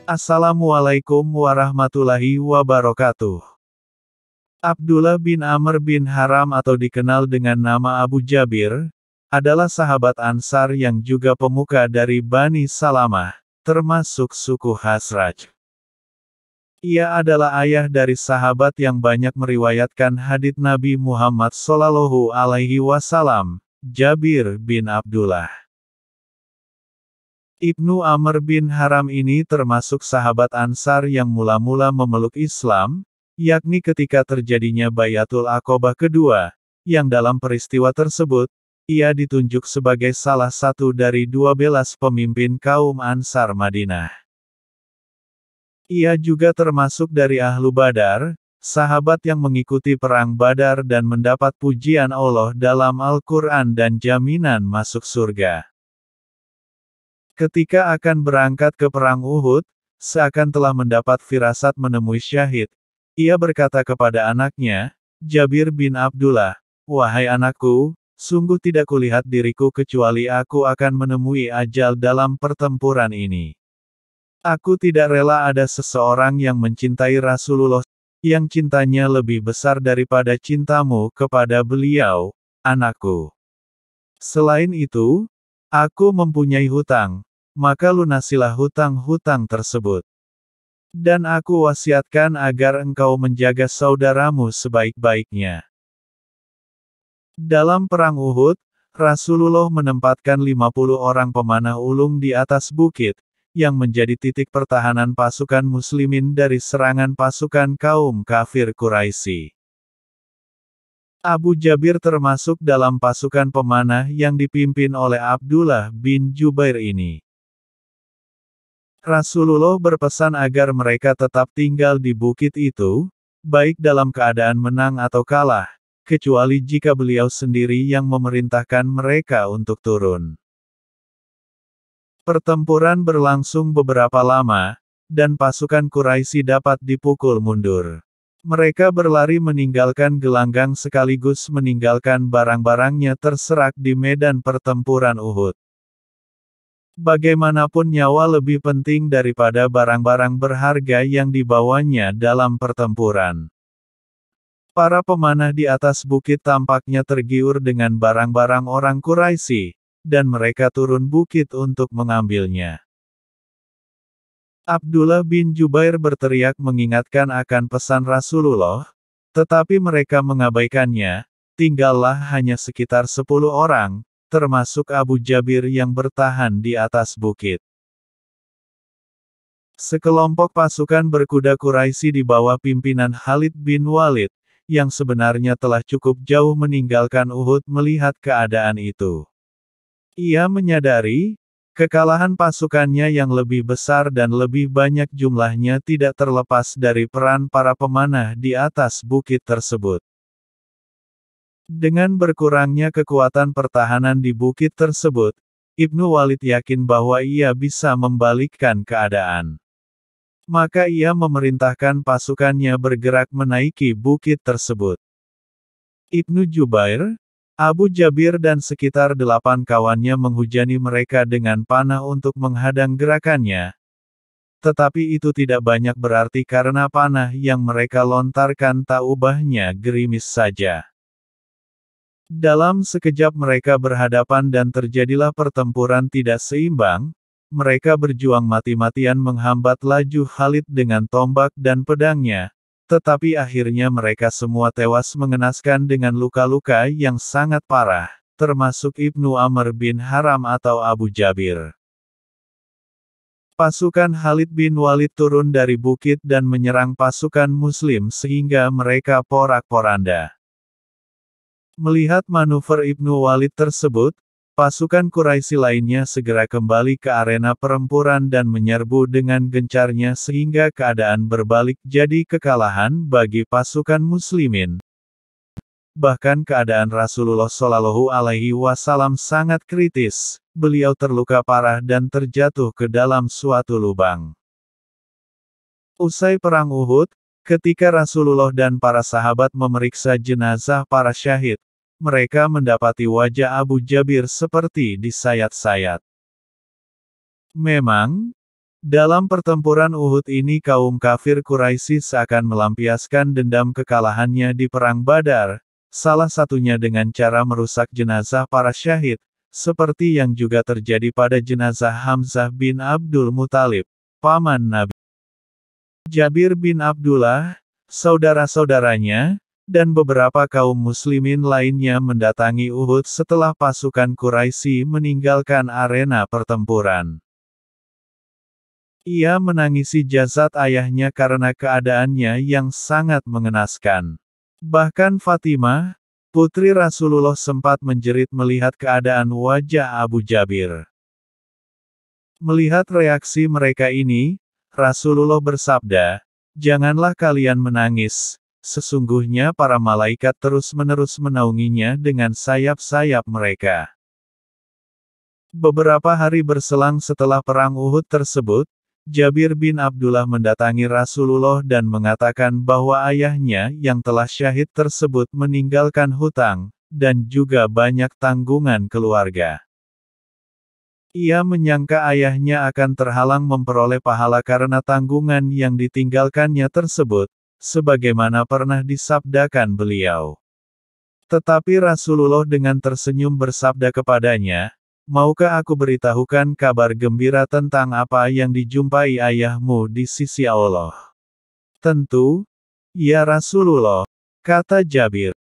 Assalamualaikum warahmatullahi wabarakatuh. Abdullah bin Amr bin Haram atau dikenal dengan nama Abu Jabir, adalah sahabat Ansar yang juga pemuka dari Bani Salamah, termasuk suku Khazraj. Ia adalah ayah dari sahabat yang banyak meriwayatkan hadits Nabi Muhammad SAW, Jabir bin Abdullah. Ibnu Amr bin Haram ini termasuk sahabat Ansar yang mula-mula memeluk Islam, yakni ketika terjadinya Baiatul Aqobah kedua, yang dalam peristiwa tersebut, ia ditunjuk sebagai salah satu dari 12 pemimpin kaum Ansar Madinah. Ia juga termasuk dari Ahlu Badar, sahabat yang mengikuti perang Badar dan mendapat pujian Allah dalam Al-Quran dan jaminan masuk surga. Ketika akan berangkat ke perang Uhud, seakan telah mendapat firasat menemui syahid. Ia berkata kepada anaknya, Jabir bin Abdullah, "Wahai anakku, sungguh tidak kulihat diriku kecuali aku akan menemui ajal dalam pertempuran ini. Aku tidak rela ada seseorang yang mencintai Rasulullah, yang cintanya lebih besar daripada cintamu kepada beliau, anakku. Selain itu, aku mempunyai hutang. Maka lunasilah hutang-hutang tersebut. Dan aku wasiatkan agar engkau menjaga saudaramu sebaik-baiknya." Dalam perang Uhud, Rasulullah menempatkan 50 orang pemanah ulung di atas bukit, yang menjadi titik pertahanan pasukan muslimin dari serangan pasukan kaum kafir Quraisy. Abu Jabir termasuk dalam pasukan pemanah yang dipimpin oleh Abdullah bin Jubair ini. Rasulullah berpesan agar mereka tetap tinggal di bukit itu, baik dalam keadaan menang atau kalah, kecuali jika beliau sendiri yang memerintahkan mereka untuk turun. Pertempuran berlangsung beberapa lama, dan pasukan Quraisy dapat dipukul mundur. Mereka berlari meninggalkan gelanggang sekaligus meninggalkan barang-barangnya terserak di medan pertempuran Uhud. Bagaimanapun nyawa lebih penting daripada barang-barang berharga yang dibawanya dalam pertempuran. Para pemanah di atas bukit tampaknya tergiur dengan barang-barang orang Quraisy, dan mereka turun bukit untuk mengambilnya. Abdullah bin Jubair berteriak mengingatkan akan pesan Rasulullah, tetapi mereka mengabaikannya, tinggallah hanya sekitar 10 orang, termasuk Abu Jabir yang bertahan di atas bukit. Sekelompok pasukan berkuda Quraisy di bawah pimpinan Khalid bin Walid, yang sebenarnya telah cukup jauh meninggalkan Uhud melihat keadaan itu. Ia menyadari, kekalahan pasukannya yang lebih besar dan lebih banyak jumlahnya tidak terlepas dari peran para pemanah di atas bukit tersebut. Dengan berkurangnya kekuatan pertahanan di bukit tersebut, Ibnu Walid yakin bahwa ia bisa membalikkan keadaan. Maka ia memerintahkan pasukannya bergerak menaiki bukit tersebut. Ibnu Jubair, Abu Jabir dan sekitar 8 kawannya menghujani mereka dengan panah untuk menghadang gerakannya. Tetapi itu tidak banyak berarti karena panah yang mereka lontarkan tak ubahnya gerimis saja. Dalam sekejap mereka berhadapan dan terjadilah pertempuran tidak seimbang, mereka berjuang mati-matian menghambat laju Khalid dengan tombak dan pedangnya, tetapi akhirnya mereka semua tewas mengenaskan dengan luka-luka yang sangat parah, termasuk Ibnu Amr bin Haram atau Abu Jabir. Pasukan Khalid bin Walid turun dari bukit dan menyerang pasukan Muslim sehingga mereka porak-poranda. Melihat manuver Ibnu Walid tersebut, pasukan Quraisy lainnya segera kembali ke arena pertempuran dan menyerbu dengan gencarnya sehingga keadaan berbalik jadi kekalahan bagi pasukan muslimin. Bahkan keadaan Rasulullah SAW sangat kritis, beliau terluka parah dan terjatuh ke dalam suatu lubang. Usai perang Uhud, ketika Rasulullah dan para sahabat memeriksa jenazah para syahid, mereka mendapati wajah Abu Jabir seperti disayat-sayat. Memang, Dalam pertempuran Uhud ini kaum kafir Quraisy seakan melampiaskan dendam kekalahannya di Perang Badar, salah satunya dengan cara merusak jenazah para syahid, seperti yang juga terjadi pada jenazah Hamzah bin Abdul Muthalib, paman Nabi. Jabir bin Abdullah, saudara-saudaranya, dan beberapa kaum muslimin lainnya mendatangi Uhud setelah pasukan Quraisy meninggalkan arena pertempuran. Ia menangisi jasad ayahnya karena keadaannya yang sangat mengenaskan. Bahkan Fatimah, putri Rasulullah sempat menjerit melihat keadaan wajah Abu Jabir. Melihat reaksi mereka ini, Rasulullah bersabda, "Janganlah kalian menangis, sesungguhnya para malaikat terus-menerus menaunginya dengan sayap-sayap mereka." Beberapa hari berselang setelah perang Uhud tersebut, Jabir bin Abdullah mendatangi Rasulullah dan mengatakan bahwa ayahnya yang telah syahid tersebut meninggalkan hutang, dan juga banyak tanggungan keluarga. Ia menyangka ayahnya akan terhalang memperoleh pahala karena tanggungan yang ditinggalkannya tersebut, sebagaimana pernah disabdakan beliau. Tetapi Rasulullah dengan tersenyum bersabda kepadanya, "Maukah aku beritahukan kabar gembira tentang apa yang dijumpai ayahmu di sisi Allah?" "Tentu, ya Rasulullah," kata Jabir.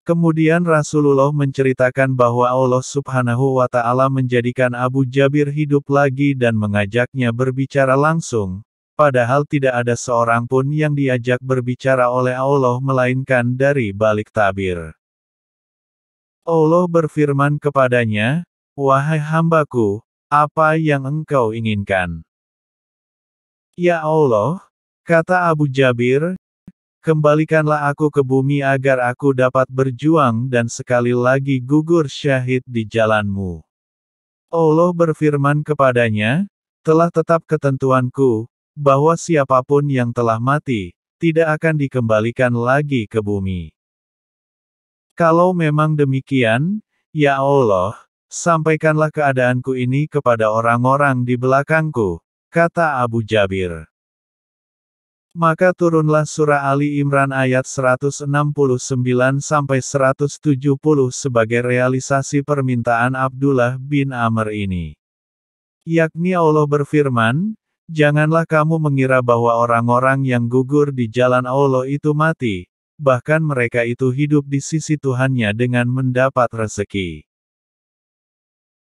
Kemudian Rasulullah menceritakan bahwa Allah Subhanahu wa Ta'ala menjadikan Abu Jabir hidup lagi dan mengajaknya berbicara langsung, padahal tidak ada seorang pun yang diajak berbicara oleh Allah melainkan dari balik tabir. Allah berfirman kepadanya, "Wahai hambaku, apa yang engkau inginkan?" "Ya Allah," kata Abu Jabir, "kembalikanlah aku ke bumi agar aku dapat berjuang dan sekali lagi gugur syahid di jalan-Mu." Allah berfirman kepadanya, "Telah tetap ketentuanku, bahwa siapapun yang telah mati, tidak akan dikembalikan lagi ke bumi. Kalau memang demikian, ya Allah, sampaikanlah keadaanku ini kepada orang-orang di belakangku," kata Abu Jabir. Maka turunlah surah Ali Imran ayat 169-170 sebagai realisasi permintaan Abdullah bin Amr ini. Yakni Allah berfirman, "Janganlah kamu mengira bahwa orang-orang yang gugur di jalan Allah itu mati, bahkan mereka itu hidup di sisi Tuhannya dengan mendapat rezeki.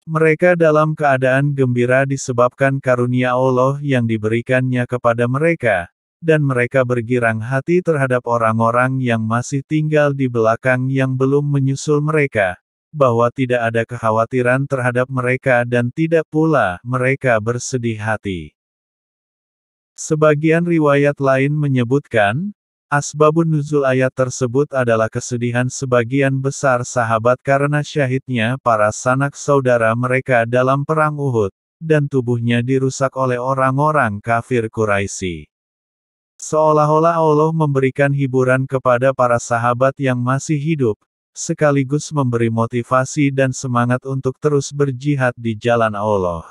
Mereka dalam keadaan gembira disebabkan karunia Allah yang diberikannya kepada mereka, dan mereka bergirang hati terhadap orang-orang yang masih tinggal di belakang yang belum menyusul mereka, bahwa tidak ada kekhawatiran terhadap mereka dan tidak pula mereka bersedih hati." Sebagian riwayat lain menyebutkan, asbabun nuzul ayat tersebut adalah kesedihan sebagian besar sahabat karena syahidnya para sanak saudara mereka dalam perang Uhud, dan tubuhnya dirusak oleh orang-orang kafir Quraisy. Seolah-olah Allah memberikan hiburan kepada para sahabat yang masih hidup, sekaligus memberi motivasi dan semangat untuk terus berjihad di jalan Allah.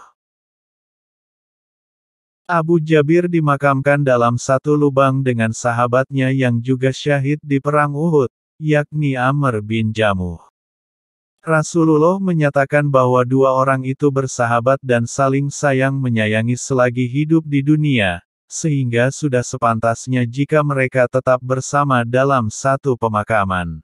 Abu Jabir dimakamkan dalam satu lubang dengan sahabatnya yang juga syahid di perang Uhud, yakni Amr bin Jamuh. Rasulullah menyatakan bahwa dua orang itu bersahabat dan saling sayang menyayangi selagi hidup di dunia, sehingga sudah sepantasnya jika mereka tetap bersama dalam satu pemakaman.